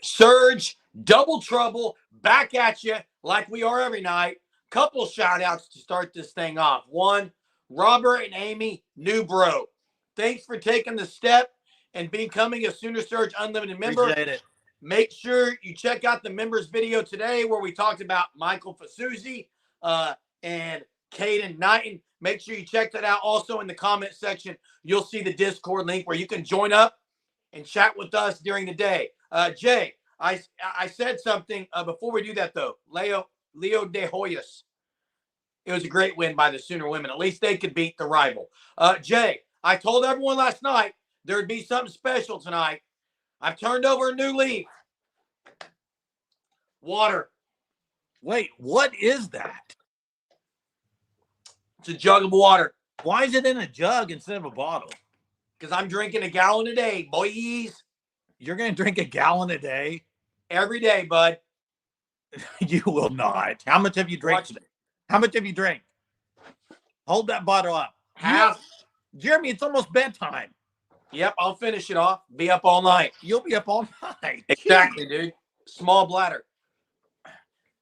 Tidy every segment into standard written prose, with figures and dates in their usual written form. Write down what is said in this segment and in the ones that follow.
Surge, Double Trouble, back at you like we are every night. Couple shout outs to start this thing off. One, Robert and Amy Newbro. Thanks for taking the step and becoming a Sooner Surge Unlimited member. Appreciate it. Make sure you check out the members video today where we talked about Michael Fasuzi and Caden Knighton. Make sure you check that out. Also in the comment section, you'll see the Discord link where you can join up and chat with us during the day. Jay, I said something before we do that, though. Leo De Hoyos. It was a great win by the Sooner women. At least they could beat the rival. Jay, I told everyone last night there'd be something special tonight. I've turned over a new leaf. Water. Wait, what is that? It's a jug of water. Why is it in a jug instead of a bottle? Because I'm drinking a gallon a day, boys. You're going to drink a gallon a day? Every day, bud. You will not. How much have you drank today? How much have you drank? Hold that bottle up. Half. Jeremy, it's almost bedtime. Yep, I'll finish it off. Be up all night. You'll be up all night. Exactly, dude. Small bladder.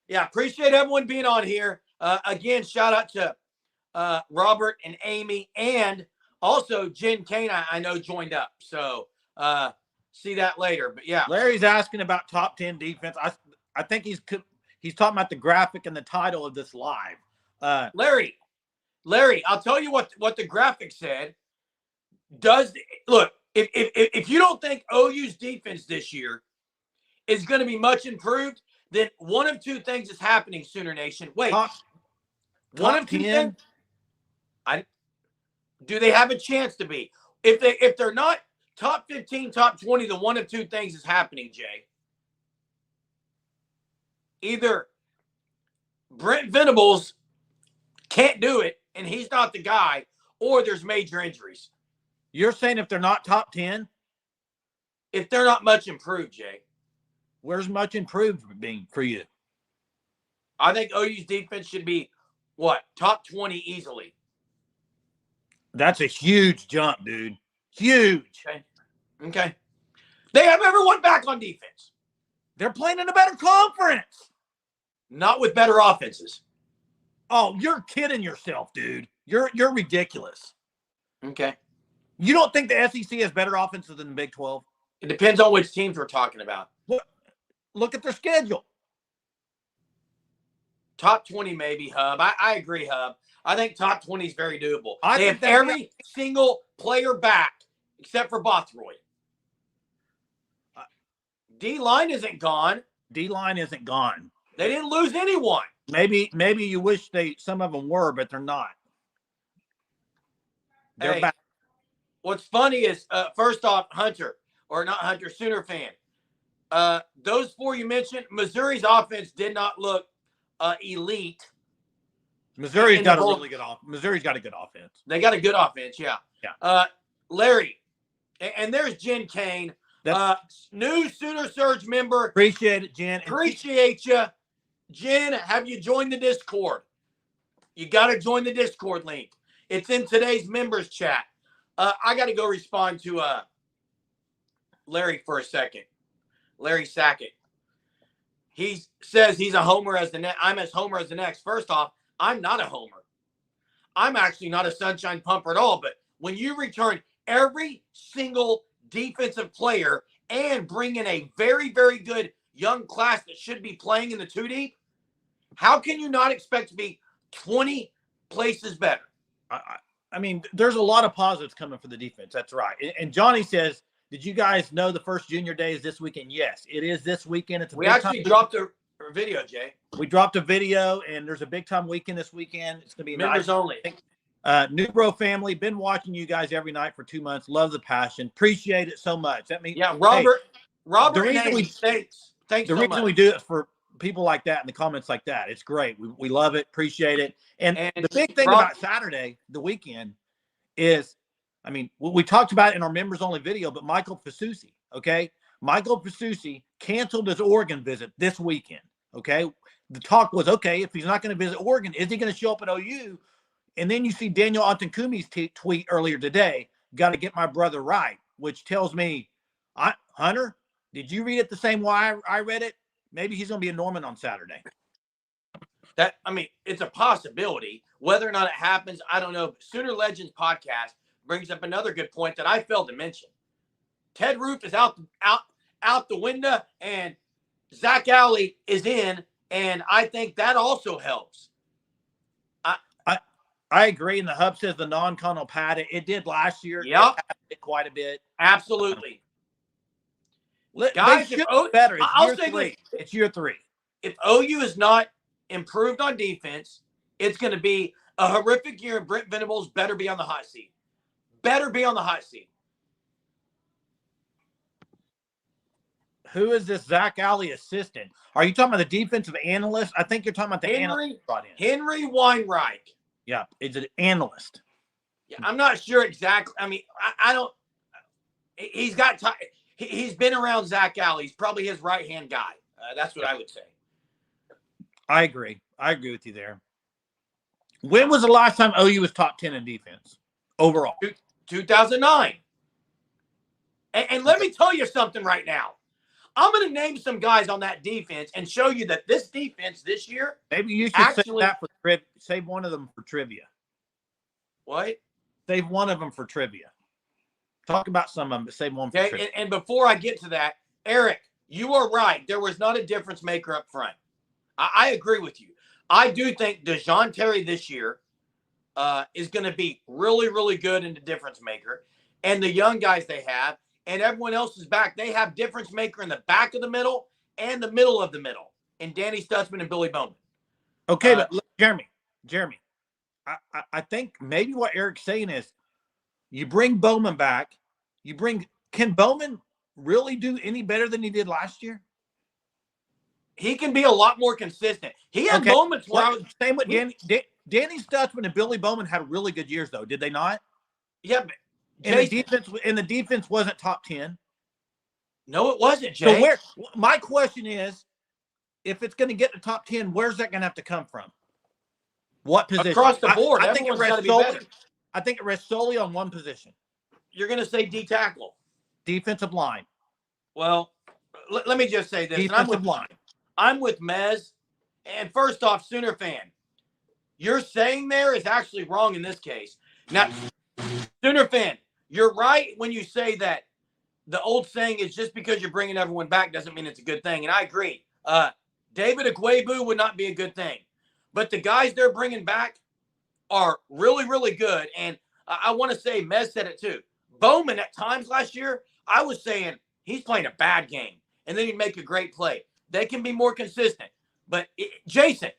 Yeah, appreciate everyone being on here. Again, shout out to Robert and Amy, and also Jen Kane, I know, joined up. So see that later. But yeah. Larry's asking about top 10 defense. I think he's talking about the graphic and the title of this live. Larry, I'll tell you what the graphic said. Look, if you don't think OU's defense this year is going to be much improved, then one of two things is happening, Sooner Nation. Wait, one of two things. Do they have a chance to be? If they're not top 15, top 20, then one of two things is happening, Jay. Either Brent Venables can't do it, and he's not the guy, or there's major injuries. You're saying if they're not top 10? If they're not much improved, Jay. Where's much improved being for you? I think OU's defense should be, top 20 easily. That's a huge jump, dude. Huge. Okay. They have everyone back on defense. They're playing in a better conference. Not with better offenses. Oh, you're kidding yourself, dude. You're ridiculous. Okay. You don't think the SEC has better offenses than the Big 12? It depends on which teams we're talking about. Look at their schedule. Top 20 maybe, Hub. I agree, Hub. I think top 20 is very doable. They have every single player back except for Bothroyd. D-line isn't gone. D-line isn't gone. They didn't lose anyone. Maybe you wish some of them were, but they're not. They're back. What's funny is, first off, Sooner fan. Those four you mentioned, Missouri's offense did not look elite. Missouri's got a good offense. They got a good offense, yeah. Yeah. Larry, and there's Jen Kane, new Sooner Surge member. Appreciate it, Jen. Appreciate you. Jen, have you joined the Discord? You got to join the Discord link. It's in today's members chat. I got to go respond to Larry for a second. Larry Sackett. He says he's a homer as the next. I'm as homer as the next. First off, I'm not a homer. I'm actually not a sunshine pumper at all. But when you return every single defensive player and bring in a very, very good young class that should be playing in the 2 deep, how can you not expect to be 20 places better? I mean, there's a lot of positives coming for the defense. That's right. And Johnny says, did you guys know the first junior day is this weekend? Yes, it is this weekend. We actually dropped a video, Jay. We dropped a video, and there's a big-time weekend this weekend. It's going to be members only. Newbro family, been watching you guys every night for 2 months. Love the passion. Appreciate it so much. That means, Robert, the reason we do it for people like that in the comments like that. It's great. We love it. Appreciate it. And the big thing about Saturday, the weekend, is, I mean, we talked about it in our members only video, but Michael Fasuzi, okay? Michael Fasuzi canceled his Oregon visit this weekend, okay? The talk was, okay, if he's not going to visit Oregon, is he going to show up at OU? And then you see Daniel Antankumi's tweet earlier today, got to get my brother right, which tells me, Hunter, Did you read it the same way I read it? Maybe he's going to be a Norman on Saturday. It's a possibility. Whether or not it happens, I don't know. Sooner Legends podcast brings up another good point that I failed to mention. Ted Roof is out the window, and Zach Alley is in, and I think that also helps. I agree. And the hub says the non-con will pad it. It did last year. Yep. It quite a bit. Absolutely. Guys, better. It's year three. If OU is not improved on defense, it's going to be a horrific year, and Brent Venables better be on the hot seat. Better be on the hot seat. Who is this Zach Alley assistant? Are you talking about the defensive analyst? I think you're talking about the analyst brought in. Henry Weinreich. Yeah, it's an analyst. Yeah, I'm not sure exactly. I don't. He's been around Zach Alley. He's probably his right-hand guy. That's what I would say. I agree. I agree with you there. When was the last time OU was top 10 in defense overall? 2009. And let me tell you something right now. I'm going to name some guys on that defense and show you that this defense this year. Maybe you should save that for trivia. Save one of them for trivia. What? Save one of them for trivia. Talk about some of them, but save one for trivia. And before I get to that, Eric, you are right. There was not a difference maker up front. I agree with you. I do think DeJoun Terry this year is going to be really, really good in the difference maker. And the young guys they have, and everyone else is back. They have difference maker in the back of the middle and the middle of the middle, and Danny Stutzman and Billy Bowman. Okay, but look, Jeremy, I think maybe what Eric's saying is you bring Bowman back. Can Bowman really do any better than he did last year? He can be a lot more consistent. He had moments where same with Danny Stutzman and Billy Bowman had really good years, though, did they not? Yeah, but the defense wasn't top 10. No, it wasn't, Jay. So my question is, if it's going to get to top 10, where's that going to have to come from? What position? Across the board. I think it rests solely on one position. You're going to say D tackle. Defensive line. Well, let me just say this. Defensive line. I'm with Mez. And first off, Sooner fan, you're saying there is actually wrong in this case. Now, Sooner fan, you're right when you say that the old saying is just because you're bringing everyone back doesn't mean it's a good thing. And I agree. David Agwebu would not be a good thing. But the guys they're bringing back are really, really good. And I want to say, Mez said it too. Bowman at times last year, I was saying he's playing a bad game. And then he'd make a great play. They can be more consistent. But, Jason,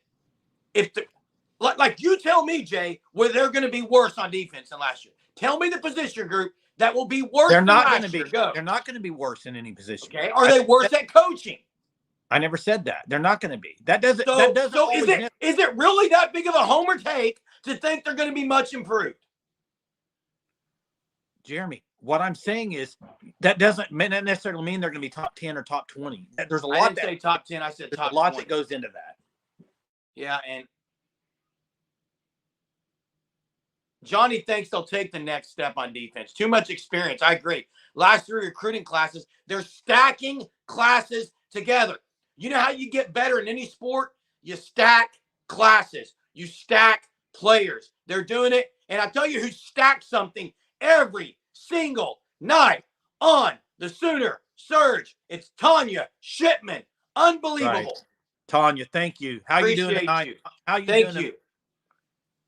like you tell me, Jay, where they're going to be worse on defense than last year. Tell me the position group that will be worse They're than not last year. They're not going to be worse in any position. Okay. Are they worse at coaching? I never said that. They're not going to be. That doesn't. So is it really that big of a homer take to think they're going to be much improved? Jeremy, what I'm saying is that doesn't necessarily mean they're going to be top 10 or top 20. There's a lot. I didn't say top 10. I said top 20. A lot that goes into that. Yeah, and Johnny thinks they'll take the next step on defense. Too much experience. I agree. Last 3 recruiting classes, they're stacking classes together. You know how you get better in any sport? You stack classes. You stack players. They're doing it. And I tell you who stacks something every single night on the Sooner Surge. It's Tanya Shipman. Unbelievable. Right. Tanya, thank you. How are you doing tonight? Thank you.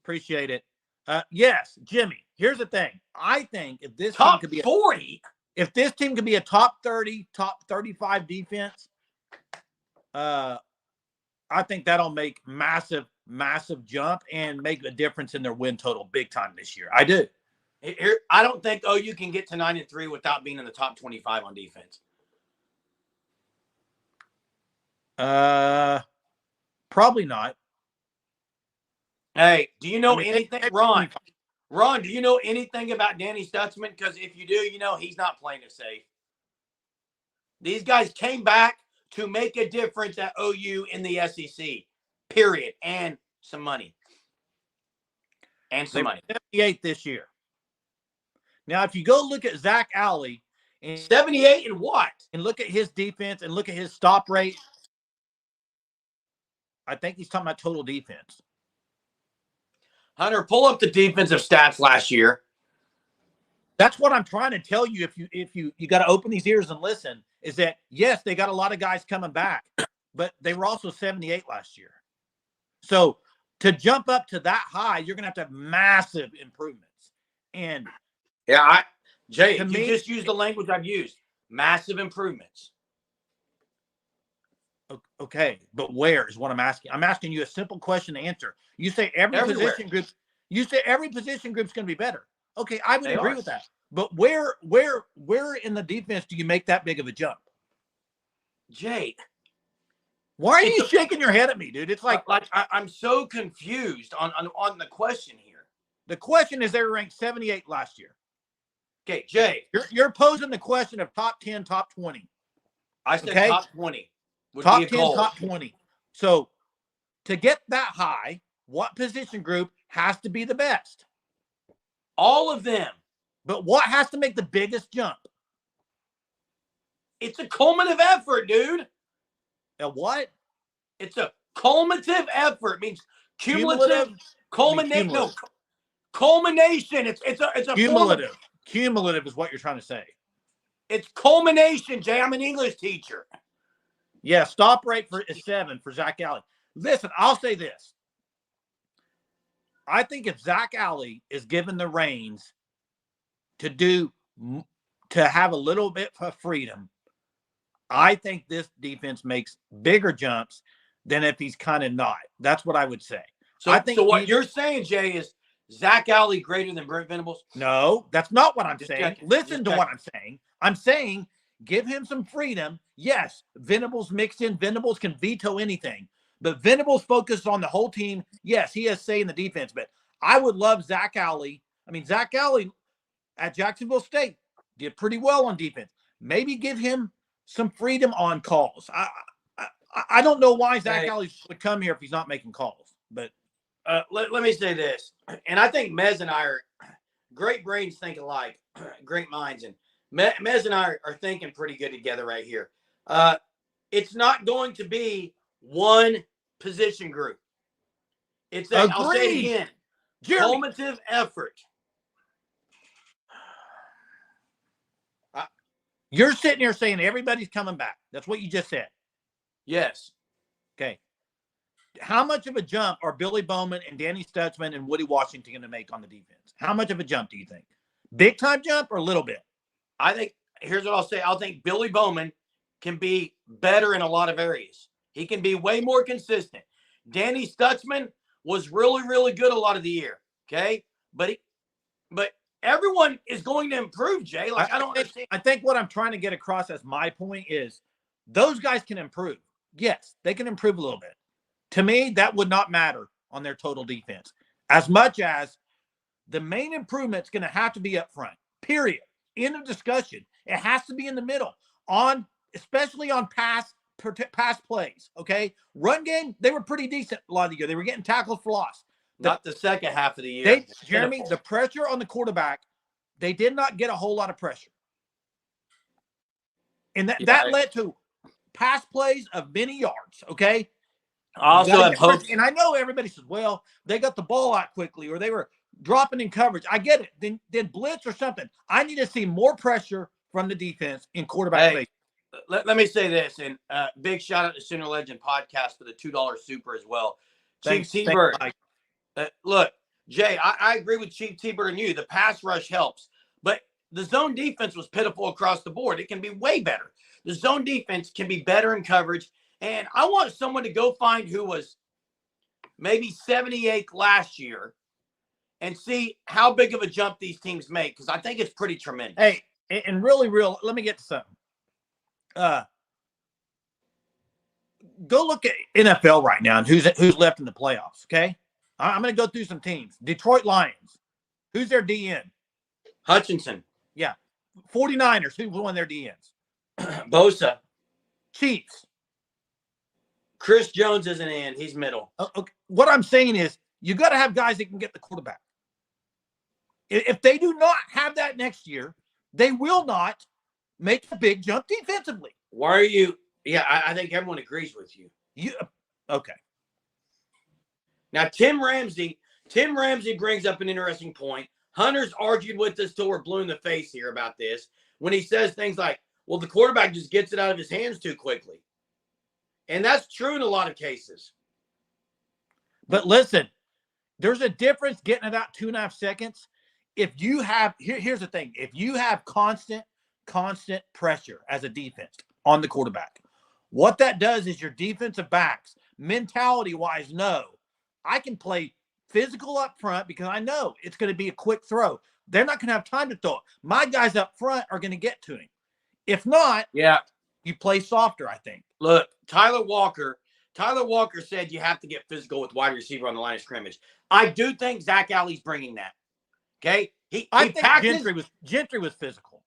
Appreciate it. Yes, Jimmy, here's the thing. I think if this top team could be 40, if this team could be a top 30, top 35 defense, I think that'll make massive jump and make a difference in their win total big time this year. I do. I don't think OU can get to 9-3 without being in the top 25 on defense. Probably not. Hey, do you know anything, Ron? Ron, do you know anything about Danny Stutzman? Because if you do, you know he's not playing it safe. These guys came back to make a difference at OU in the SEC, period, and some money. And some money. 78 this year. Now, if you go look at Zach Alley And 78 and what? And look at his defense and look at his stop rate. I think he's talking about total defense. Hunter, pull up the defensive stats last year. That's what I'm trying to tell you. If you got to open these ears and listen, is that yes, they got a lot of guys coming back, but they were also 78 last year. So to jump up to that high, you're going to have massive improvements. And yeah, Jay, you just used the language I've used. Massive improvements. Okay, but where is what I'm asking? I'm asking you a simple question to answer. You say everywhere. Position group. You say every position group's going to be better. Okay, I would agree with that. But where in the defense do you make that big of a jump? Jay, why are you shaking your head at me, dude? It's like I'm so confused on the question here. The question is they were ranked 78 last year. Okay, Jay. You're posing the question of top 10, top 20. I said top 20. Top 10, top 20. So to get that high, what position group has to be the best? All of them. But what has to make the biggest jump? It's a culminative effort, dude. A what? It's a culminative effort. It means cumulative. Culminate. No, culmination. It's a cumulative. Cumulative is what you're trying to say. It's culmination, Jay. I'm an English teacher. Yeah, stop rate is 7 for Zach Alley. Listen, I'll say this. I think if Zach Alley is given the reins to have a little bit of freedom, I think this defense makes bigger jumps than if he's kind of not. That's what I would say. So I think what you're saying, Jay, is Zach Alley greater than Brent Venables? No, that's not what I'm saying. Listen to what I'm saying. I'm saying give him some freedom. Yes, Venables mixed in. Venables can veto anything. But Venables focused on the whole team. Yes, he has say in the defense. But I would love Zach Alley. I mean, Zach Alley at Jacksonville State did pretty well on defense. Maybe give him some freedom on calls. I don't know why Zach Alley would come here if he's not making calls. But let me say this. And I think Mez and I are great brains think alike, great minds. And Mez and I are thinking pretty good together right here. It's not going to be one position group. It's I'll say it again. Culminative effort. You're sitting here saying everybody's coming back. That's what you just said. Yes. Okay. How much of a jump are Billy Bowman and Danny Stutzman and Woody Washington going to make on the defense? How much of a jump do you think? Big time jump or a little bit? I think, here's what I'll say. I think Billy Bowman can be better in a lot of areas. He can be way more consistent. Danny Stutzman was really, really good a lot of the year. Okay. But everyone is going to improve, Jay. Like, I don't understand. I think what I'm trying to get across as my point is those guys can improve. Yes, they can improve a little bit. To me, that would not matter on their total defense as much as the main improvement is going to have to be up front, period. End of discussion. It has to be in the middle especially on pass plays. Okay. Run game, they were pretty decent a lot of the year. They were getting tackles for loss. Not the second half of the year. Jeremy, the pressure on the quarterback, they did not get a whole lot of pressure. And that led to pass plays of many yards, okay? I also have hope. And I know everybody says, well, they got the ball out quickly or they were dropping in coverage. I get it. Then blitz or something. I need to see more pressure from the defense in quarterback play. Let me say this, and big shout out to Sooner Legend Podcast for the $2 super as well. Thanks, Chief T-Bird. Look, Jay, I agree with Chief T-Bird and you. The pass rush helps, but the zone defense was pitiful across the board. It can be way better. The zone defense can be better in coverage, and I want someone to go find who was maybe 78th last year and see how big of a jump these teams make, because I think it's pretty tremendous. Hey, and really real, let me get to something. Go look at NFL right now and who's left in the playoffs, okay? I'm going to go through some teams. Detroit Lions. Who's their DN? Hutchinson. Yeah. 49ers. Who won their DNs? Bosa. Chiefs. Chris Jones isn't in. He's middle. Okay. What I'm saying is you got to have guys that can get the quarterback. If they do not have that next year, they will not make a big jump defensively. Why are you? Yeah, I think everyone agrees with you. Okay. Now, Tim Ramsey brings up an interesting point. Hunter's argued with us till we're blue in the face here about this when he says things like, well, the quarterback just gets it out of his hands too quickly. And that's true in a lot of cases. But listen, there's a difference getting it out 2.5 seconds. If you have, here's the thing. If you have constant pressure as a defense on the quarterback, what that does is your defensive backs, mentality-wise, know I can play physical up front because I know it's going to be a quick throw. They're not going to have time to throw it. My guys up front are going to get to him. If not, you play softer, I think. Look, Tyler Walker said you have to get physical with wide receiver on the line of scrimmage. I do think Zach Alley's bringing that. Okay? I think Gentry was physical.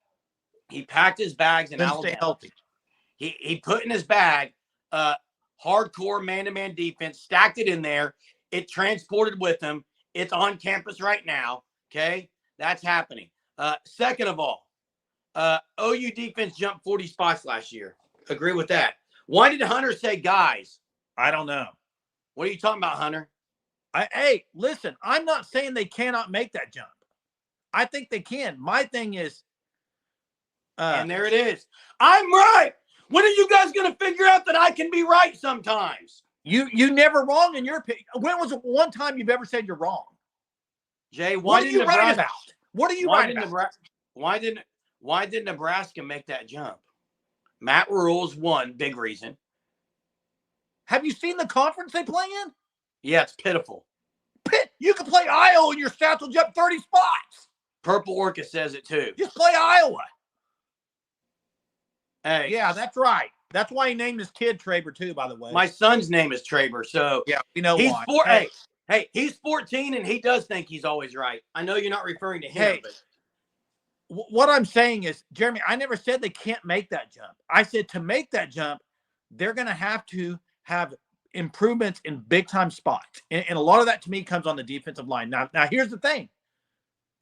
He packed his bags in Alabama. Stay healthy. He put in his bag hardcore man-to-man defense, stacked it in there. It transported with him. It's on campus right now. Okay? That's happening. Second of all, OU defense jumped 40 spots last year. Agree with that. Why did Hunter say guys? I don't know. What are you talking about, Hunter? Hey, listen, I'm not saying they cannot make that jump. I think they can. My thing is. And there it is. I'm right. When are you guys going to figure out that I can be right sometimes? You never wrong in your opinion. When was the one time you've ever said you're wrong? Jay, what are you writing about? What are you writing about? Why didn't Nebraska make that jump? Matt Rule's one big reason. Have you seen the conference they play in? Yeah, it's pitiful. You can play Iowa and your stats will jump 30 spots. Purple Orca says it too. Just play Iowa. Hey. Yeah, that's right. That's why he named his kid Traber too, by the way. My son's name is Traber, so yeah, you know he's why. Hey, he's 14 and he does think he's always right. I know you're not referring to him, but what I'm saying is, Jeremy, I never said they can't make that jump. I said to make that jump, they're going to have improvements in big-time spots. And a lot of that, to me, comes on the defensive line. Now, here's the thing.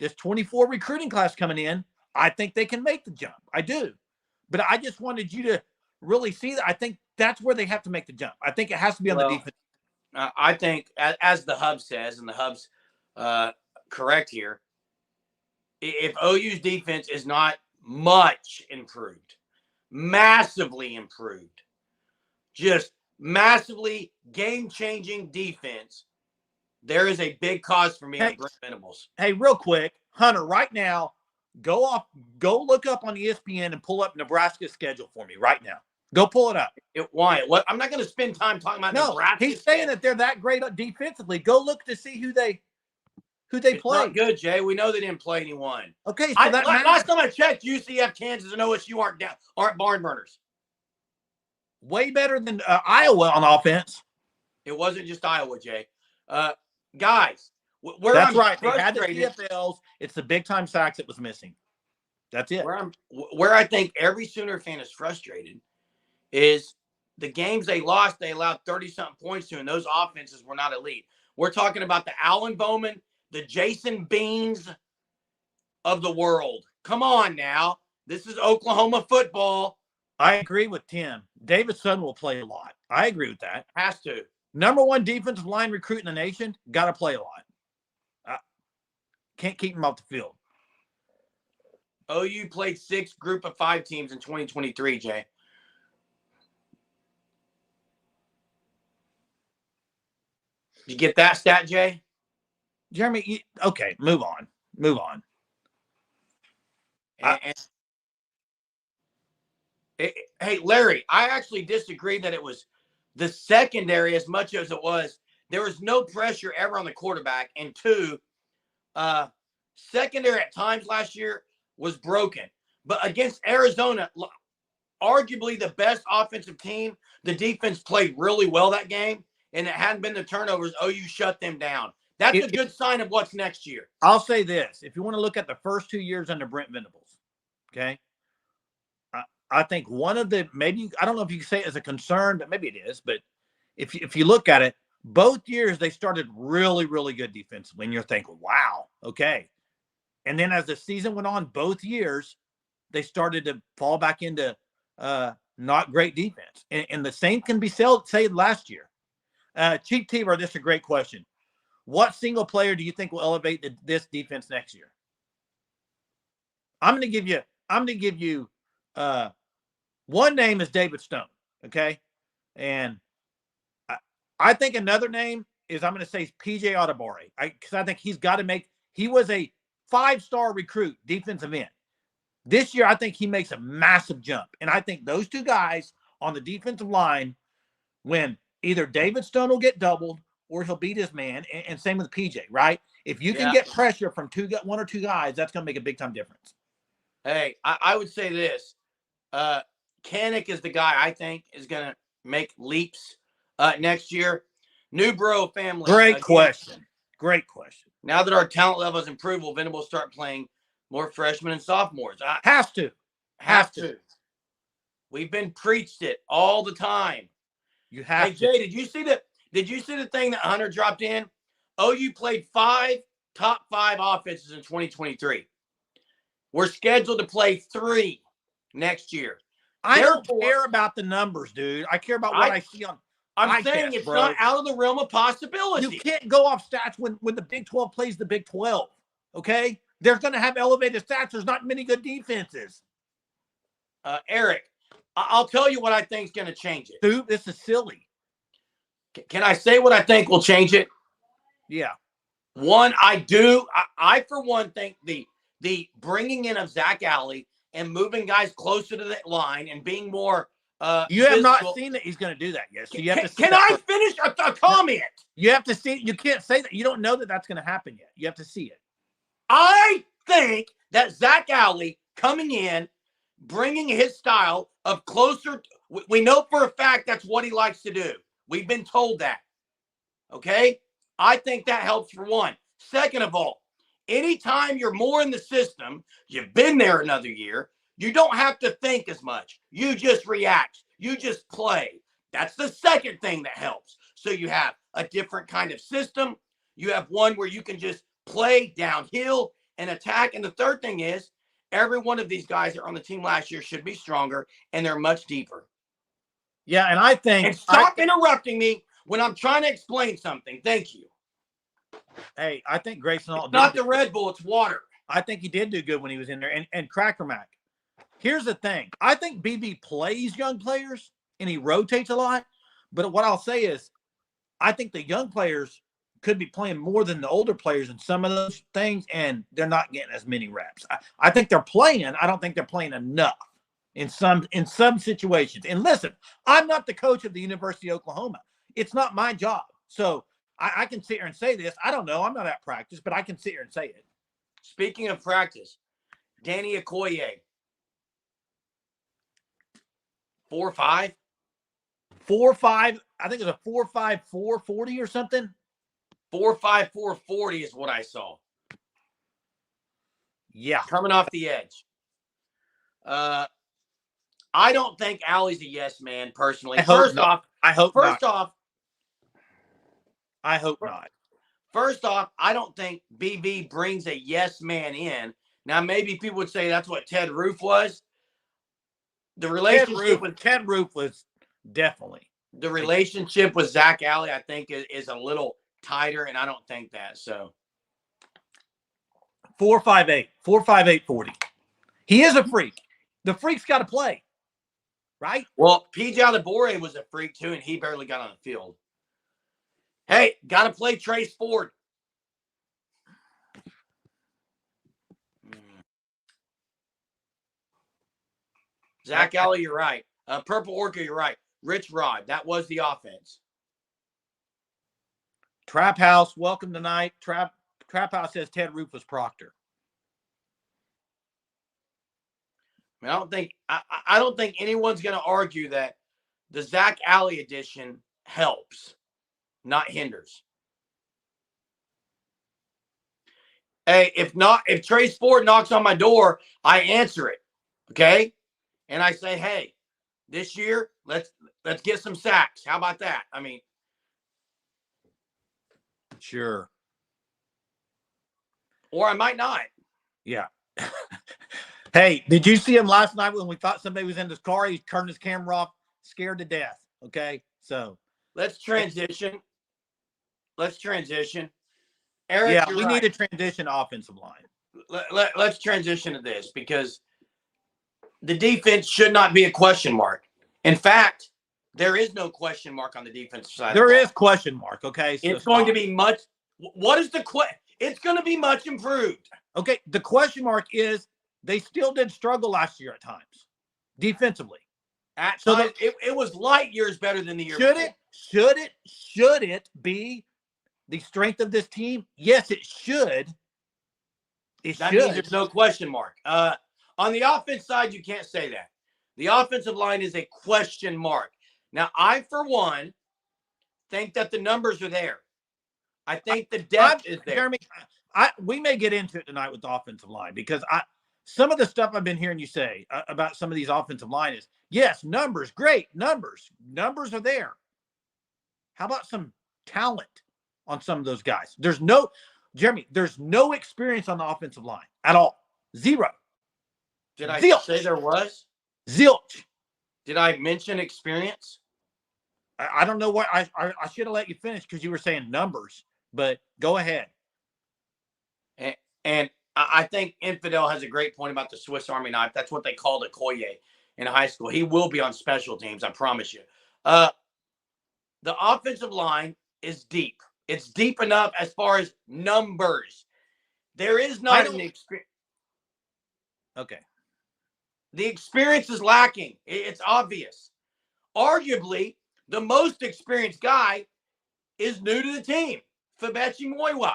This 24 recruiting class coming in, I think they can make the jump. I do. But I just wanted you to really see that. I think that's where they have to make the jump. I think it has to be on the defense. I think, as the Hub says, and the Hub's correct here, if OU's defense is not much improved, massively improved, just massively game-changing defense, there is a big cause for me on Brent Venables. Hey, real quick, Hunter, right now, go look up on ESPN and pull up Nebraska's schedule for me right now. Go pull it up. Why? What? I'm not going to spend time talking about Nebraska. He's saying that they're that great defensively. Go look to see who they play. Not good, Jay. We know they didn't play anyone. Okay, so last time I checked, UCF, Kansas, and OSU aren't barn burners. Way better than Iowa on offense. It wasn't just Iowa, Jay. Guys, where that's I'm right. They had the CFLs. It's the big time sacks that was missing. That's it. Where I think every Sooner fan is frustrated is the games they lost. They allowed 30-something points to, and those offenses were not elite. We're talking about the Alan Bowman, the Jason Beans of the world. Come on now. This is Oklahoma football. I agree with Tim. Davidson will play a lot. I agree with that. Has to. Number one defensive line recruit in the nation. Got to play a lot. Can't keep him off the field. OU played 6 group of 5 teams in 2023, Jay. You get that stat, Jay? Jeremy, okay, move on. Hey, Larry, I actually disagree that it was the secondary as much as it was. There was no pressure ever on the quarterback. And 2, secondary at times last year was broken. But against Arizona, arguably the best offensive team, the defense played really well that game. And it hadn't been the turnovers. OU shut them down. That's a good sign of what's next year. I'll say this. If you want to look at the first 2 years under Brent Venables, okay, I think one of the, maybe, I don't know if you can say it as a concern, but maybe it is. But if you look at it, both years they started really, really good defensively. And you're thinking, wow, okay. And then as the season went on, both years, they started to fall back into not great defense. And the same can be said last year. Chief Teaver, this is a great question. What single player do you think will elevate this defense next year? I'm going to give you one name is David Stone. Okay. And I think another name is, I'm going to say PJ Adebawore. Because I think he was a 5-star recruit, defensive end. This year, I think he makes a massive jump. And I think those two guys on the defensive line, when either David Stone will get doubled or he'll beat his man, and same with PJ, right? If you can get pressure from one or two guys, that's going to make a big-time difference. Hey, I would say this. Kanak is the guy I think is going to make leaps next year. Newborough family. Great question. Now that our talent level has improved, will Venable start playing more freshmen and sophomores? Have to. We've been preached it all the time. You have to. Jay, did you see the thing that Hunter dropped in? OU played 5 top 5 offenses in 2023. We're scheduled to play 3 next year. I don't care about the numbers, dude. I care about what I see on. I'm saying it's not out of the realm of possibility. You can't go off stats when the Big 12 plays the Big 12. Okay? They're going to have elevated stats. There's not many good defenses. Eric, I'll tell you what I think is going to change it. Dude, this is silly. Can I say what I think will change it? Yeah. One, I for one think the bringing in of Zach Alley and moving guys closer to the line and being more you have not seen that he's going to do that yet. So you have to can I finish a comment? You have to see. You can't say that. You don't know that that's going to happen yet. You have to see it. I think that Zach Alley coming in, bringing his style of closer. We know for a fact that's what he likes to do. We've been told that. Okay? I think that helps for one. Second of all, anytime you're more in the system, you've been there another year, you don't have to think as much. You just react. You just play. That's the second thing that helps. So you have a different kind of system. You have one where you can just play downhill and attack. And the third thing is, every one of these guys that are on the team last year should be stronger, and they're much deeper. Yeah, and I think... And stop interrupting me when I'm trying to explain something. Thank you. Hey, I think Grayson Hall... Not the Red Bull, it's water. I think he did do good when he was in there. And Cracker Mac, here's the thing. I think BB plays young players, and he rotates a lot. But what I'll say is, I think the young players could be playing more than the older players in some of those things, and they're not getting as many reps. I think they're playing. I don't think they're playing enough in some situations. And listen, I'm not the coach of the University of Oklahoma. It's not my job. So I can sit here and say this. I don't know. I'm not at practice, but I can sit here and say it. Speaking of practice, Danny Okoye, 4.5? 4.5. I think it was a 4.5, 4.40 or something. 4.5, 4.40 is what I saw. Yeah. Coming off the edge. I don't think Allie's a yes man, personally. I hope not. First off, I don't think BB brings a yes man in. Now, maybe people would say that's what Ted Roof was. The relationship with Ted Roof was definitely. The relationship with Zach Alley, I think, is a little tighter, and I don't think that. So 4.58, 4.58, 40. He is a freak. The freak's got to play, right? Well, PJ Adebawore was a freak too, and he barely got on the field. Hey, got to play Trace Ford. Zach Alley, you're right. Purple Orca, you're right. Rich Rod, that was the offense. Trap House, welcome tonight. Trap House says Ted Roof was Proctor. I mean, I don't think anyone's going to argue that the Zach Alley edition helps, not hinders. Hey, if Trace Ford knocks on my door, I answer it. Okay? And I say, hey, this year, let's get some sacks. How about that? I mean, sure. Or I might not. Yeah. Hey, did you see him last night when we thought somebody was in his car? He turned his camera off, scared to death. Okay, so let's transition. Eric, yeah, we need a transition offensive line. Let's transition to this because the defense should not be a question mark. In fact, there is no question mark on the defensive side. There is question mark. Okay, so it's going to be much. What is the question? It's going to be much improved. Okay, the question mark is they still did struggle last year at times, defensively. At times, it was light years better than the year before. Should it be the strength of this team? Yes, it should. That means there's no question mark. On the offense side, you can't say that. The offensive line is a question mark. Now, I, for one, think that the numbers are there. I think the depth is there. Jeremy, we may get into it tonight with the offensive line because some of the stuff I've been hearing you say about some of these offensive line is, yes, numbers, great, numbers. Numbers are there. How about some talent on some of those guys? There's no experience on the offensive line at all. Zero. Did I say there was? Zilch. Did I mention experience? I don't know what I should have let you finish because you were saying numbers, but go ahead. And I think Infidel has a great point about the Swiss Army knife. That's what they called Okoye in high school. He will be on special teams, I promise you. The offensive line is deep. It's deep enough as far as numbers. There is not an experience. Okay. The experience is lacking. It's obvious. Arguably, the most experienced guy is new to the team, Febechi Moiwa.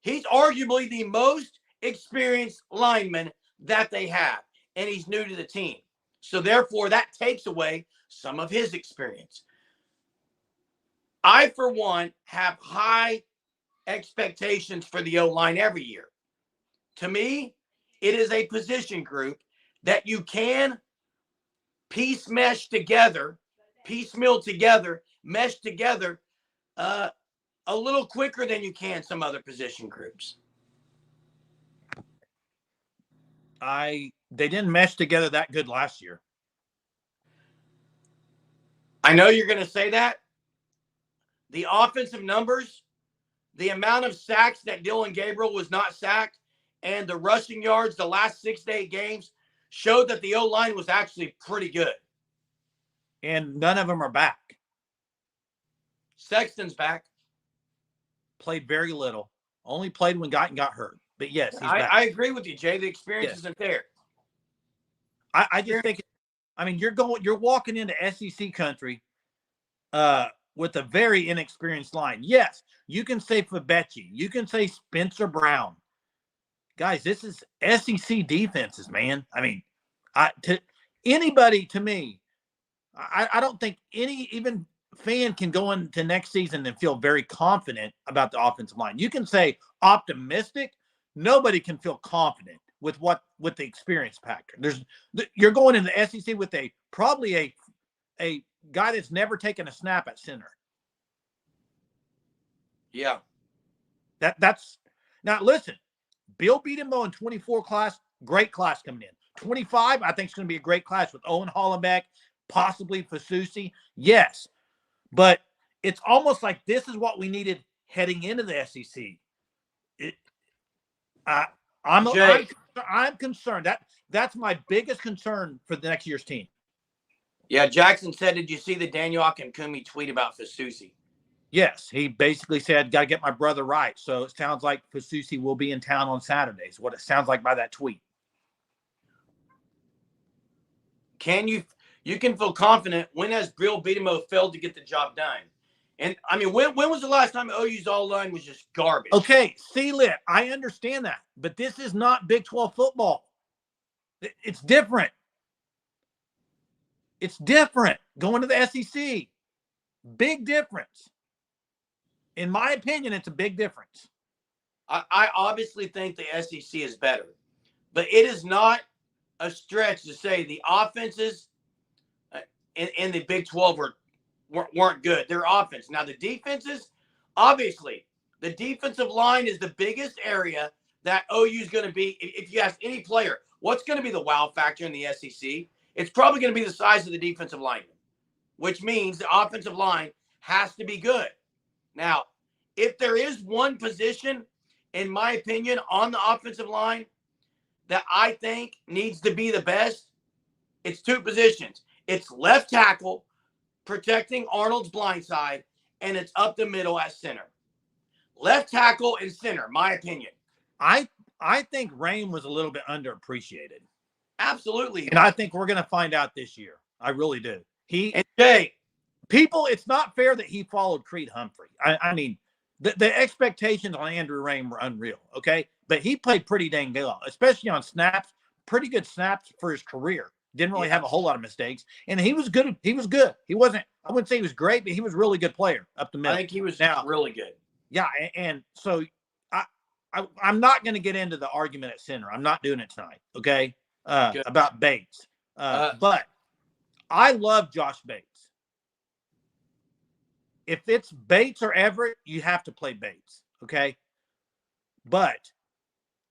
He's arguably the most experienced lineman that they have, and he's new to the team. So, therefore, that takes away some of his experience. I, for one, have high expectations for the O-line every year. To me, it is a position group that you can piecemeal together, mesh together a little quicker than you can some other position groups. They didn't mesh together that good last year. I know you're going to say that. The offensive numbers, the amount of sacks that Dylan Gabriel was not sacked, and the rushing yards the last 6 to 8 games showed that the O-line was actually pretty good. And none of them are back. Sexton's back. Played very little. Only played when got hurt. But yes, he's back. I agree with you, Jay. The experience isn't there. I just think, I mean, you're walking into SEC country with a very inexperienced line. Yes, you can say Febechi. You can say Spencer Brown. Guys, this is SEC defenses, man. I mean, anybody to me, I don't think any even fan can go into next season and feel very confident about the offensive line. You can say optimistic. Nobody can feel confident with the experience factor. You're going into the SEC with probably a guy that's never taken a snap at center. Yeah. That's now listen. Bill Beatenbow in 24 class, great class coming in. 25, I think it's going to be a great class with Owen Hollenbeck, possibly Fasusi. Yes. But it's almost like this is what we needed heading into the SEC. I'm concerned. That's my biggest concern for the next year's team. Yeah, Jackson said, did you see the Daniel Akinkunmi tweet about Fasusi? Yes, he basically said, got to get my brother right. So it sounds like Fasusi will be in town on Saturdays. What it sounds like by that tweet. You can feel confident. When has Bill Beatenbow failed to get the job done? And I mean, when was the last time OU's all-line was just garbage? Okay, C-Lit, I understand that, but this is not Big 12 football. It's different. It's different going to the SEC. Big difference. In my opinion, it's a big difference. I obviously think the SEC is better, but it is not a stretch to say the offenses in the Big 12 weren't good. Their offense. Now, the defenses, obviously, the defensive line is the biggest area that OU is going to be, if you ask any player, what's going to be the wow factor in the SEC? It's probably going to be the size of the defensive lineman, which means the offensive line has to be good. Now, if there is one position, in my opinion, on the offensive line that I think needs to be the best, it's two positions. It's left tackle, protecting Arnold's blind side, and it's up the middle at center. Left tackle and center, my opinion. I think Rain was a little bit underappreciated. Absolutely. And I think we're going to find out this year. I really do. And Jay, people, it's not fair that he followed Creed Humphrey. I mean, the expectations on Andrew Rain were unreal, okay? But he played pretty dang well, especially on snaps, pretty good snaps for his career. Didn't really have a whole lot of mistakes. And he was good. He was good. He wasn't, I wouldn't say he was great, but he was a really good player up the middle. I think he was really good. Yeah, and so I'm not going to get into the argument at center. I'm not doing it tonight, okay, about Bates. But I love Josh Bates. If it's Bates or Everett, you have to play Bates, okay? But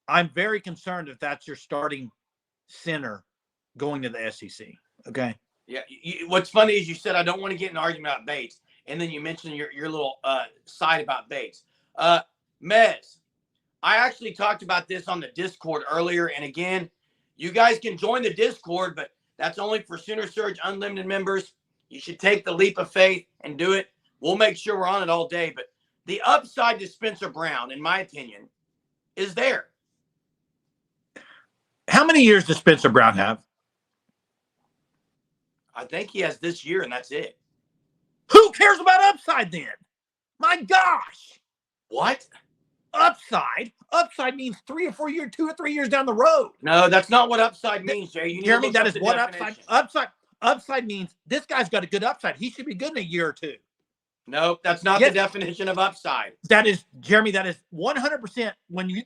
I'm very concerned if that's your starting center going to the SEC, okay? Yeah. What's funny is you said, I don't want to get in an argument about Bates. And then you mentioned your little side about Bates. Mez, I actually talked about this on the Discord earlier. And again, you guys can join the Discord, but that's only for Sooner Surge Unlimited members. You should take the leap of faith and do it. We'll make sure we're on it all day. But the upside to Spencer Brown, in my opinion, is there. How many years does Spencer Brown have? I think he has this year, and that's it. Who cares about upside then? My gosh. What? Upside? Upside means 3 or 4 years, 2 or 3 years down the road. No, that's not what upside means, Jay. You Jeremy, that is what upside means. This guy's got a good upside. He should be good in a year or two. Nope, that's not the definition of upside. That is, Jeremy, that is 100%. When you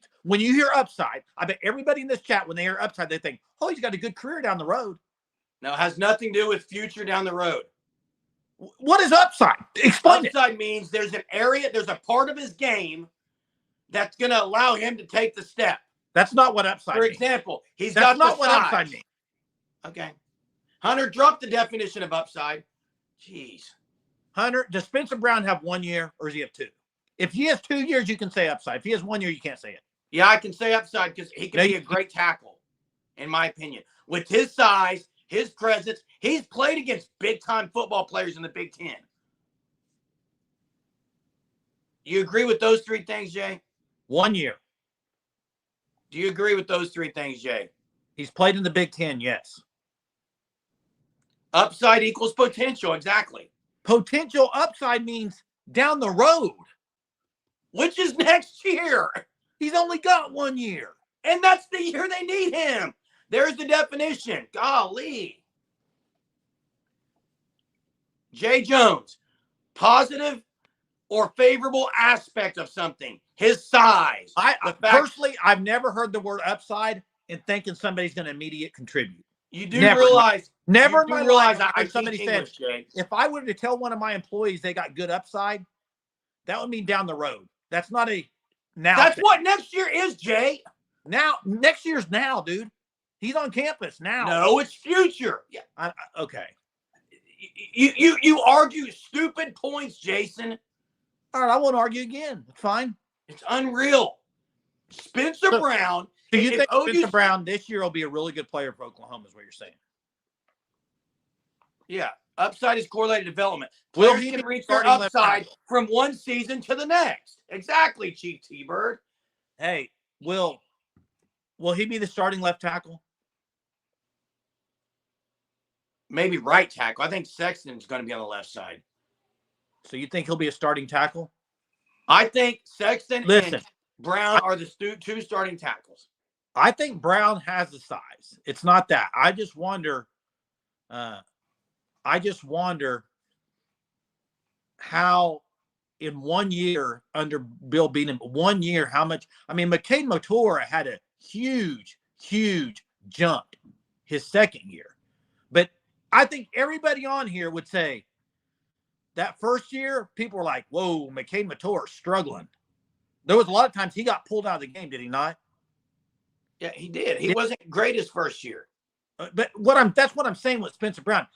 hear upside, I bet everybody in this chat, when they hear upside, they think, oh, he's got a good career down the road. No, it has nothing to do with future down the road. What is upside? Explain it. Upside means there's an area, there's a part of his game that's going to allow him to take the step. That's not what upside means. For example, he's got the size. That's not what upside means. Okay. Hunter, drop the definition of upside. Jeez. Hunter, does Spencer Brown have 1 year or does he have 2? If he has 2 years, you can say upside. If he has 1 year, you can't say it. Yeah, I can say upside because he can be a great tackle, in my opinion. With his size, his presence, he's played against big-time football players in the Big Ten. You agree with those 3 things, Jay? 1 year. Do you agree with those 3 things, Jay? He's played in the Big Ten, yes. Upside equals potential, exactly. Potential upside means down the road. Which is next year. He's only got 1 year. And that's the year they need him. There's the definition. Golly. Jay Jones, positive or favorable aspect of something. His size. Personally, I've never heard the word upside and thinking somebody's going to immediately contribute. You do realize. Never in my life I somebody said, if I were to tell one of my employees they got good upside, that would mean down the road. That's not a now. That's what next year is, Jay. Now, next year's now, dude. He's on campus now. No, it's future. Yeah. Okay. You argue stupid points, Jason. All right, I won't argue again. It's fine. It's unreal. Spencer Brown. Do you think Spencer Brown this year will be a really good player for Oklahoma, is what you're saying? Yeah. Upside is correlated development. Will Players can reach their upside from one season to the next. Exactly, Chief T-Bird. Hey, will he be the starting left tackle? Maybe right tackle. I think Sexton's going to be on the left side. So you think he'll be a starting tackle? I think Sexton and Brown are the 2 starting tackles. I think Brown has the size. It's not that. I just wonder how in 1 year under Bill Beaton, 1 year, how much. I mean, McCade Motora had a huge jump his second year. But I think everybody on here would say that first year, people were like, whoa, McCade Motora struggling. There was a lot of times he got pulled out of the game, did he not? Yeah, he did. He wasn't great his first year. But that's what I'm saying with Spencer Brown.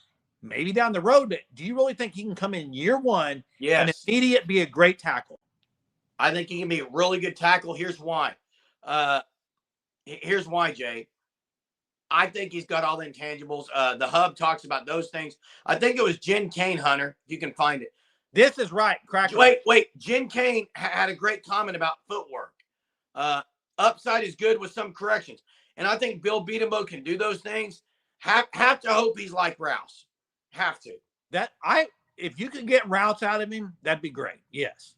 Maybe down the road, but do you really think he can come in year one and immediate be a great tackle? I think he can be a really good tackle. Here's why. Here's why, Jay. I think he's got all the intangibles. The Hub talks about those things. I think it was Jen Kane, Hunter, if you can find it. This is right. Wait. Jen Kane had a great comment about footwork. Upside is good with some corrections. And I think Bill Bedenbaugh can do those things. Have to hope he's like Rouse. Have to. If you could get routes out of him, that'd be great. Yes.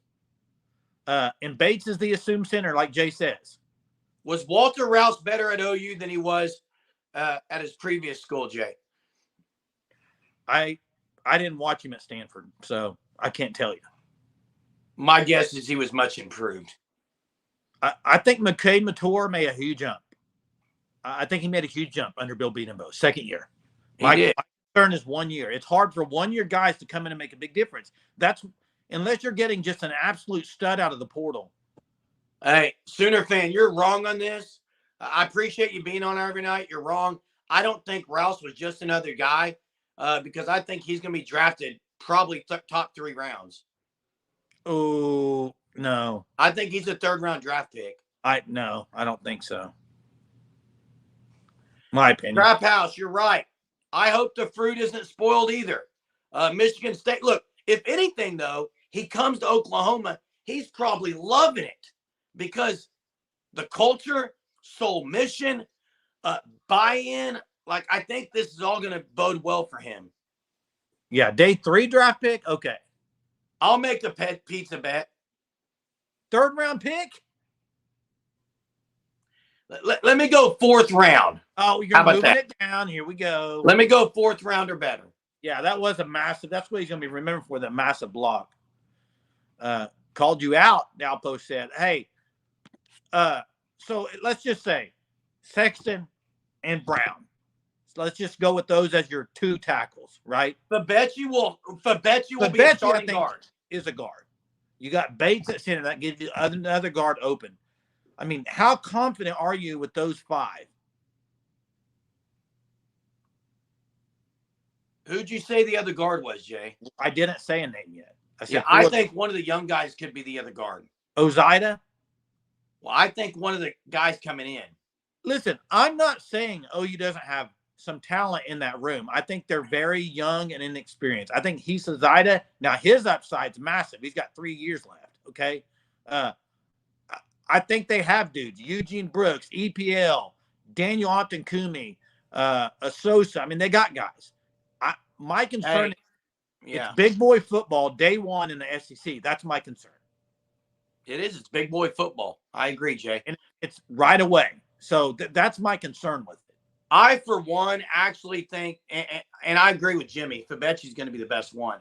And Bates is the assumed center, like Jay says. Was Walter Rouse better at OU than he was at his previous school, Jay? I didn't watch him at Stanford, so I can't tell you. My guess is he was much improved. I think McCade Mator made a huge jump. I think he made a huge jump under Bill Bedenbaugh, second year. My concern is 1 year. It's hard for 1 year guys to come in and make a big difference. That's unless you're getting just an absolute stud out of the portal. Hey, Sooner fan, you're wrong on this. I appreciate you being on every night. You're wrong. I don't think Rouse was just another guy because I think he's going to be drafted probably top 3 rounds. Oh, no. I think he's a 3rd round draft pick. No, I don't think so. My opinion. Trap House, you're right. I hope the fruit isn't spoiled either. Michigan State. Look, if anything, though, he comes to Oklahoma, he's probably loving it because the culture, soul mission, buy-in, like I think this is all going to bode well for him. Yeah, day 3 draft pick? Okay. I'll make the pizza bet. 3rd round pick? Let me go 4th round. Oh, you're moving it down. Here we go. Let me go 4th round or better. Yeah, that was a massive. That's what he's going to be remembered for, that massive block. Called you out, Outpost said. Hey, so let's just say Sexton and Brown. So let's just go with those as your 2 tackles, right? Fabechi will be a starting guard. Is a guard. You got Bates at center. That gives you another guard open. I mean, how confident are you with those 5? Who'd you say the other guard was, Jay? I didn't say a name yet. I think one of the young guys could be the other guard. Ozida? Well, I think one of the guys coming in. Listen, I'm not saying OU doesn't have some talent in that room. I think they're very young and inexperienced. I think Hisa Zaida, now his upside's massive. He's got 3 years left, okay? I think they have dudes. Eugene Brooks, EPL, Daniel Opton-Kumi, Asosa. I mean, they got guys. My concern is it's big boy football day 1 in the SEC. That's my concern. It is. It's big boy football. I agree, Jay. And it's right away. So that's my concern with it. I, for one, actually think, and I agree with Jimmy, Fabechi's going to be the best one.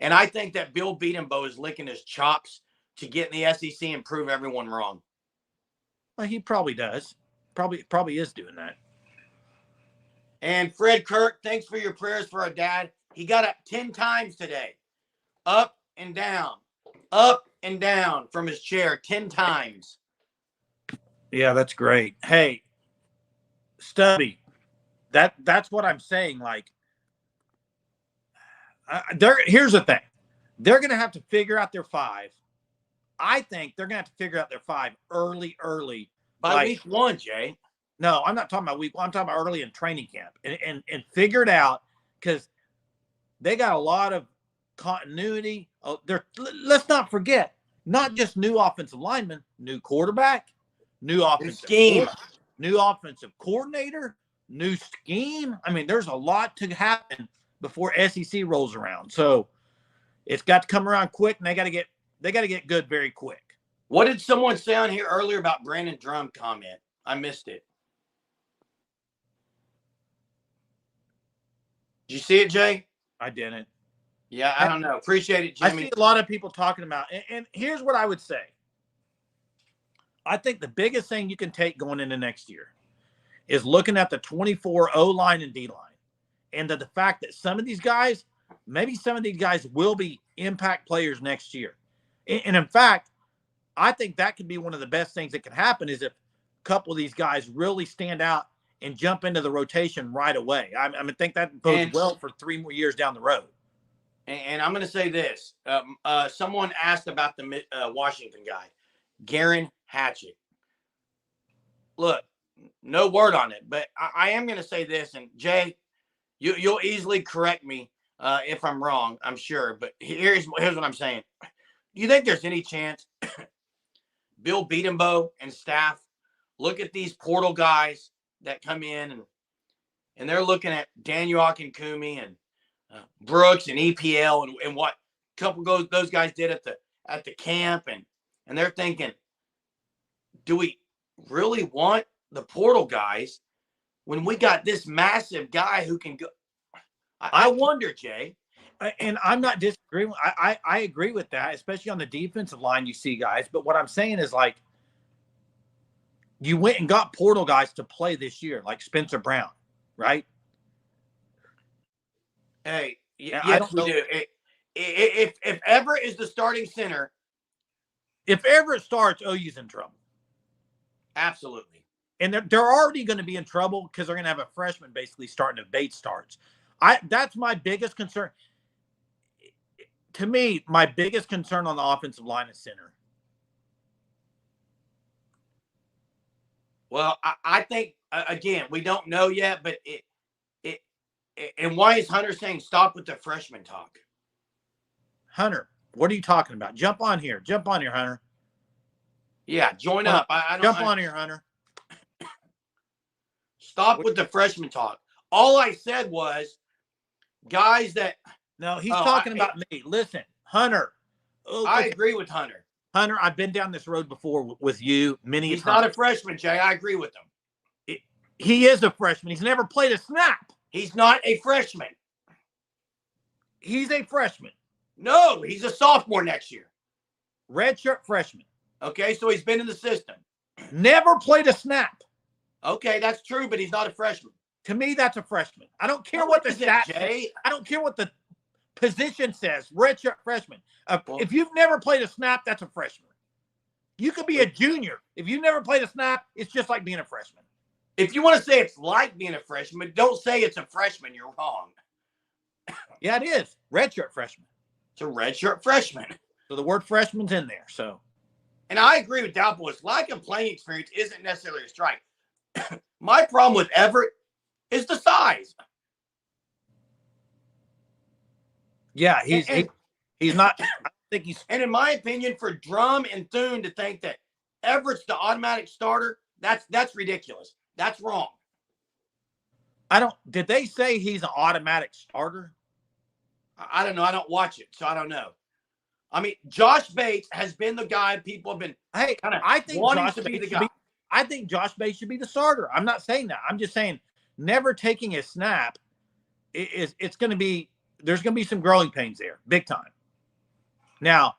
And I think that Bill Bedenbaugh is licking his chops to get in the SEC and prove everyone wrong. Well, he probably does. Probably is doing that. And Fred Kirk, thanks for your prayers for our dad. He got up 10 times today. Up and down from his chair 10 times. Yeah, that's great. Hey, Stubby, that's what I'm saying. Like, here's the thing. They're going to have to figure out their 5. I think they're going to have to figure out their 5 early. By week 1, Jay. No, I'm not talking about week 1. I'm talking about early in training camp and figure it out because they got a lot of continuity. Let's not forget, not just new offensive linemen, new quarterback, new offensive scheme, new offensive coordinator, new scheme. I mean, there's a lot to happen before SEC rolls around. So it's got to come around quick, and they got to get good very quick. What did someone say on here earlier about Brandon Drum comment? I missed it. Did you see it, Jay? I didn't. Yeah, I don't know. Appreciate it, Jimmy. I see a lot of people talking about, and here's what I would say. I think the biggest thing you can take going into next year is looking at the 24 O-line and D-line, and the fact that some of these guys will be impact players next year. And in fact, I think that could be one of the best things that can happen is if couple of these guys really stand out and jump into the rotation right away. I think that bodes well for 3 more years down the road. And I'm going to say this. Someone asked about the Washington guy, Garen Hatchett. Look, no word on it, but I am going to say this, and Jay, you'll easily correct me if I'm wrong, I'm sure, but here's what I'm saying. Do you think there's any chance Bill Beatenbow and staff look at these portal guys that come in and they're looking at Daniel Akinkunmi and Brooks and EPL and what a couple of those guys did at the camp and they're thinking, do we really want the portal guys when we got this massive guy who can go? I wonder, Jay. And I'm not disagreeing. I agree with that, especially on the defensive line. You see guys, but what I'm saying is, like, you went and got portal guys to play this year, like Spencer Brown, right? Hey, yes, we do. If Everett is the starting center, if Everett starts, OU's in trouble. Absolutely. And they're already going to be in trouble because they're going to have a freshman basically starting if Bates starts. That's my biggest concern. To me, my biggest concern on the offensive line is center. Well, I think, again, we don't know yet, but and why is Hunter saying stop with the freshman talk? Hunter, what are you talking about? Jump on here, Hunter. Yeah, join up. I don't jump on here, Hunter. Stop with the freshman talk. All I said was guys that. No, he's talking about me. Listen, Hunter. I agree with Hunter. Hunter, I've been down this road before with you many times. He's not a freshman, Jay. I agree with him. He is a freshman. He's never played a snap. He's not a freshman. He's a freshman. No, he's a sophomore next year. Redshirt freshman. Okay, so he's been in the system. Never played a snap. Okay, that's true, but he's not a freshman. To me, that's a freshman. I don't care what the stats say. I don't care what the position says. Redshirt freshman. If you've never played a snap, that's a freshman. You could be a junior. If you've never played a snap, it's just like being a freshman. If you want to say it's like being a freshman, don't say it's a freshman. You're wrong. Yeah, it is. Redshirt freshman. It's a redshirt freshman. So the word freshman's in there. So, and I agree with Dalpo's lack of playing experience isn't necessarily a strike. My problem with Everett is the size. Yeah, he's not. I think he's. And in my opinion, for Drum and Thune to think that Everett's the automatic starter, that's ridiculous. That's wrong. Did they say he's an automatic starter? I don't know. I don't watch it, so I don't know. I mean, Josh Bates has been the guy people have been. Hey, I think Josh to be the guy. I think Josh Bates should be the starter. I'm not saying that. I'm just saying never taking a snap it's going to be. There's going to be some growing pains there, big time. Now,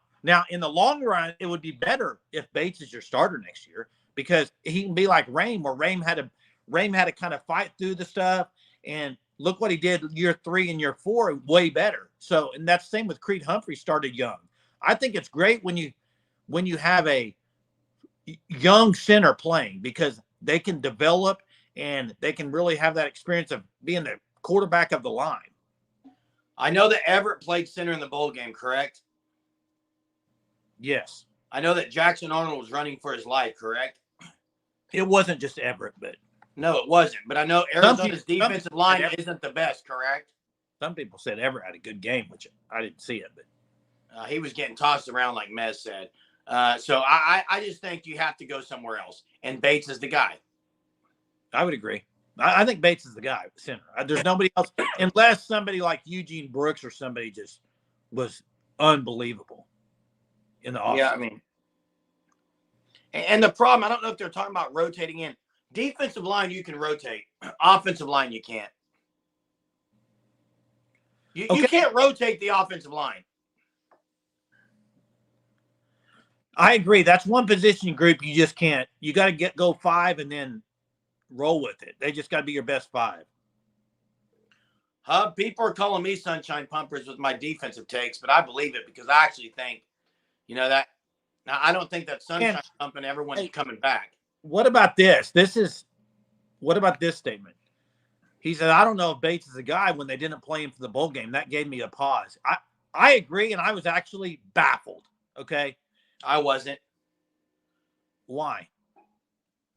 in the long run, it would be better if Bates is your starter next year because he can be like Rame, where Rame had to kind of fight through the stuff. And look what he did year 3 and year 4, way better. So, and that's the same with Creed Humphrey, started young. I think it's great when you have a young center playing because they can develop and they can really have that experience of being the quarterback of the line. I know that Everett played center in the bowl game, correct? Yes. I know that Jackson Arnold was running for his life, correct? It wasn't just Everett, but. No, it wasn't. But I know Arizona's defensive line isn't the best, correct? Some people said Everett had a good game, which I didn't see it. But he was getting tossed around like Mez said. So I just think you have to go somewhere else. And Bates is the guy. I would agree. I think Bates is the guy, center. There's nobody else, unless somebody like Eugene Brooks or somebody just was unbelievable in the offense. Yeah, I mean. And the problem, I don't know if they're talking about rotating in. Defensive line, you can rotate. Offensive line, you can't. You can't rotate the offensive line. I agree. That's one position group you just can't. You got to go 5 and then roll with it. They just got to be your best 5. People are calling me sunshine pumpers with my defensive takes, but I believe it because I actually think, that. Now, I don't think that sunshine pumping everyone's coming back. what about this? What about this statement? He said, I don't know if Bates is a guy when they didn't play him for the bowl game. That gave me a pause. I agree, and I was actually baffled. Okay. I wasn't. Why?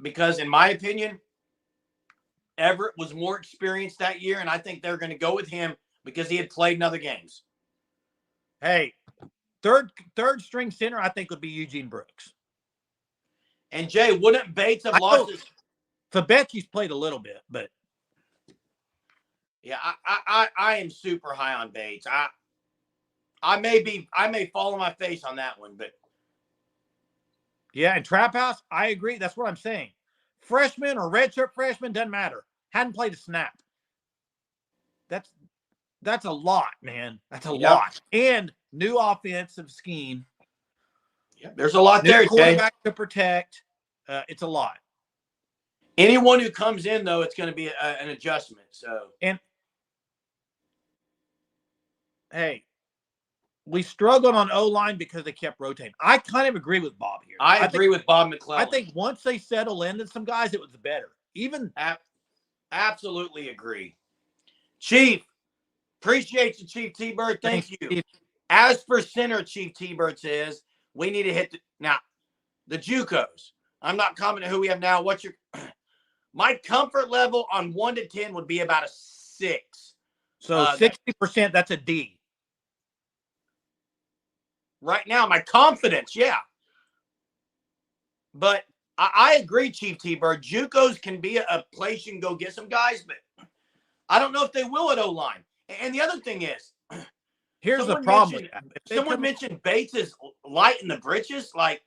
Because in my opinion, Everett was more experienced that year, and I think they're going to go with him because he had played in other games. Hey, third string center, I think, would be Eugene Brooks. And Jay, wouldn't Bates have lost his? Fabecchi's played a little bit, but yeah, I am super high on Bates. I may fall on my face on that one, but yeah, and Trap House, I agree. That's what I'm saying. Freshman or redshirt freshman, doesn't matter. Hadn't played a snap. That's a lot, man. That's a lot. And new offensive scheme. Yeah, there's a lot new there, quarterback to protect. It's a lot. Anyone who comes in, though, it's going to be an adjustment. So, and hey, we struggled on O-line because they kept rotating. I kind of agree with Bob here. I agree with Bob McClellan. I think once they settle into some guys, it was better. Absolutely agree. Chief, appreciate you, Chief T-Bird. Thank you. Chief. As for center, Chief T-Bird says, we need to hit the JUCOs. I'm not commenting who we have now. What's your my comfort level on 1 to 10 would be about a 6. So 60%, that's a D. Right now, my confidence, yeah. But I agree, Chief T-Bird. JUCOs can be a place you can go get some guys, but I don't know if they will at O-line. And the other thing is, here's the problem. Someone mentioned Bates is light in the britches. Like,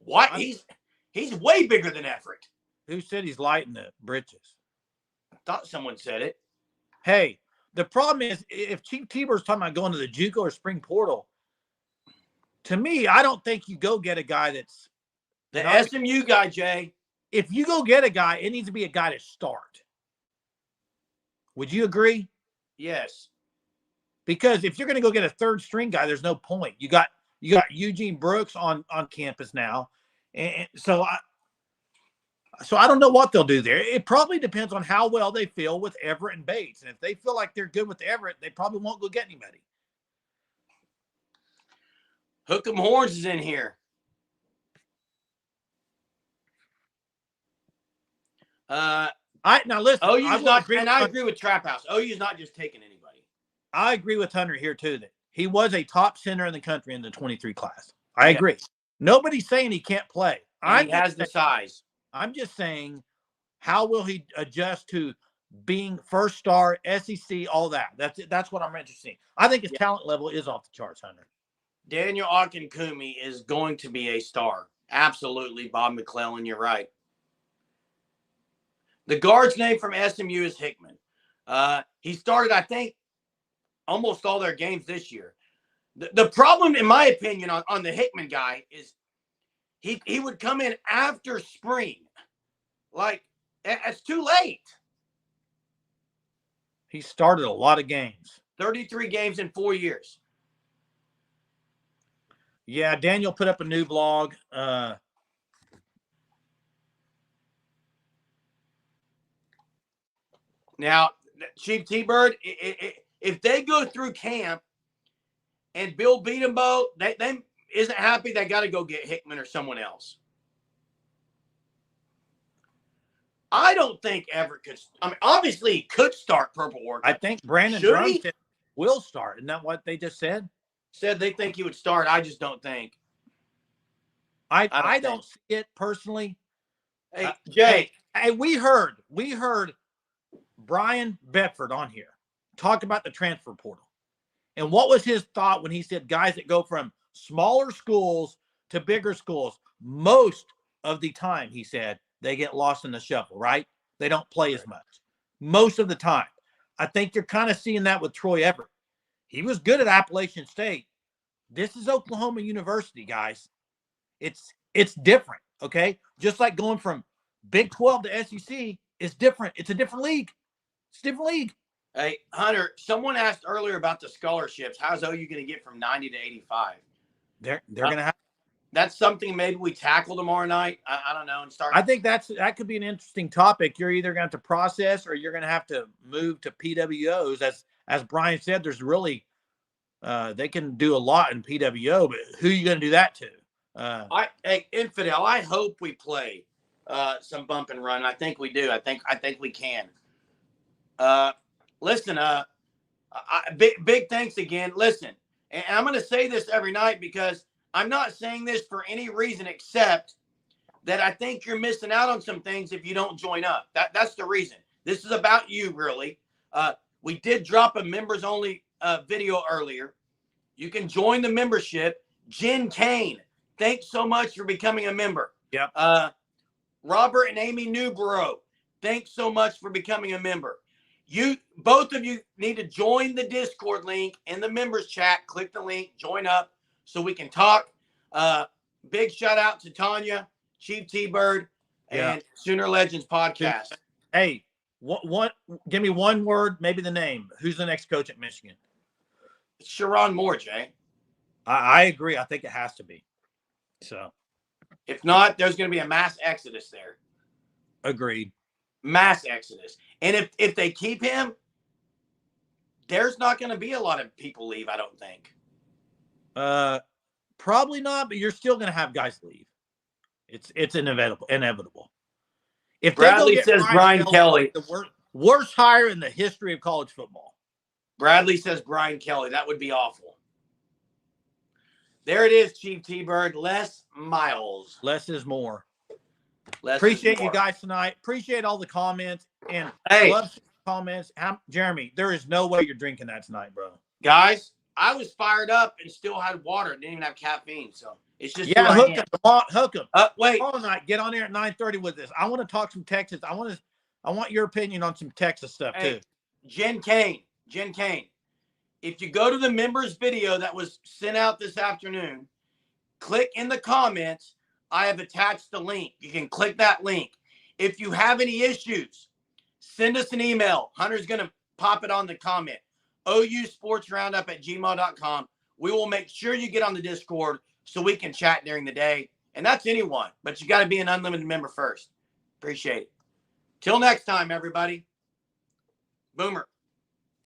what? He's way bigger than Everett. Who said he's light in the britches? I thought someone said it. Hey, the problem is if Chief T-Bird's talking about going to the JUCO or spring portal, to me, I don't think you go get a guy that's the SMU guy, Jay. If you go get a guy, it needs to be a guy to start. Would you agree? Yes. Because if you're going to go get a third string guy, there's no point. You got Eugene Brooks on campus now, and so I don't know what they'll do there. It probably depends on how well they feel with Everett and Bates, and if they feel like they're good with Everett, they probably won't go get anybody. Hook 'em Horns is in here. Now listen. I agree with Trap House. OU's not just taking anybody. I agree with Hunter here too that he was a top center in the country in the 23 class. I agree. Nobody's saying he can't play. He has the size. I'm just saying, how will he adjust to being first star, SEC, all that? That's what I'm interested in. I think his talent level is off the charts, Hunter. Daniel Akinkumi is going to be a star. Absolutely, Bob McClellan, you're right. The guard's name from SMU is Hickman. He started, I think, almost all their games this year. The problem, in my opinion, on the Hickman guy is he would come in after spring. Like, it's too late. He started a lot of games. 33 games in 4 years. Yeah, Daniel put up a new blog. Now, Chief T-Bird, if they go through camp and Bill Beatembo, they isn't happy, they got to go get Hickman or someone else. I don't think Everett could. I mean, obviously, he could start Purple Orchid. I think Brandon Drummond will start. Isn't that what they just said? Said they think he would start. I just don't think. I don't see it personally. Hey, Jay. Hey, we heard Brian Bedford on here talk about the transfer portal. And what was his thought when he said guys that go from smaller schools to bigger schools, most of the time, he said, they get lost in the shuffle, right? They don't play as much. Most of the time. I think you're kind of seeing that with Troy Everett. He was good at Appalachian State. This is Oklahoma University, guys. It's different, okay? Just like going from Big 12 to SEC is different. It's a different league. It's a different league. Hey, Hunter, someone asked earlier about the scholarships. How's OU going to get from 90 to 85? They're going to have. that's something maybe we tackle tomorrow night. I don't know, and start. I think that could be an interesting topic. You're either going to have to process or you're going to have to move to PWOs. As Brian said, there's really they can do a lot in PWO, but who are you going to do that to? Hey, Infidel, I hope we play some bump and run. I think we do. I think we can. Listen, big thanks again. Listen, and I'm going to say this every night because I'm not saying this for any reason except that I think you're missing out on some things if you don't join up. That's the reason. This is about you, really. We did drop a members-only video earlier. You can join the membership. Jen Kane, thanks so much for becoming a member. Yep. Robert and Amy Newborough, thanks so much for becoming a member. Both of you need to join the Discord link in the members chat. Click the link, join up so we can talk. Big shout out to Tanya, Chief T-Bird, and Sooner Legends podcast. Hey, what? Give me one word, maybe the name. Who's the next coach at Michigan? It's Sharon Moore, Jay. I agree. I think it has to be. So, if not, there's going to be a mass exodus there. Agreed. Mass exodus. And if they keep him, there's not going to be a lot of people leave, I don't think. Probably not, but you're still going to have guys leave. It's inevitable. If Bradley says Brian Kelly, the worst hire in the history of college football. Bradley says Brian Kelly. That would be awful. There it is, Chief T-Bird. Les Miles. Less is more. Appreciate you guys tonight. Appreciate all the comments. And love comments. Jeremy, there is no way you're drinking that tonight, bro. Guys, I was fired up and still had water. Didn't even have caffeine. So it's just hook them. Wait. All night. Get on there at 9:30 with this. I want to talk some Texas. I want your opinion on some Texas stuff too. Jen Kane. If you go to the members video that was sent out this afternoon, click in the comments. I have attached the link. You can click that link. If you have any issues, send us an email. Hunter's going to pop it on the comment. ousportsroundup@gmail.com. We will make sure you get on the Discord so we can chat during the day. And that's anyone, but you got to be an unlimited member first. Appreciate it. Till next time, everybody. Boomer.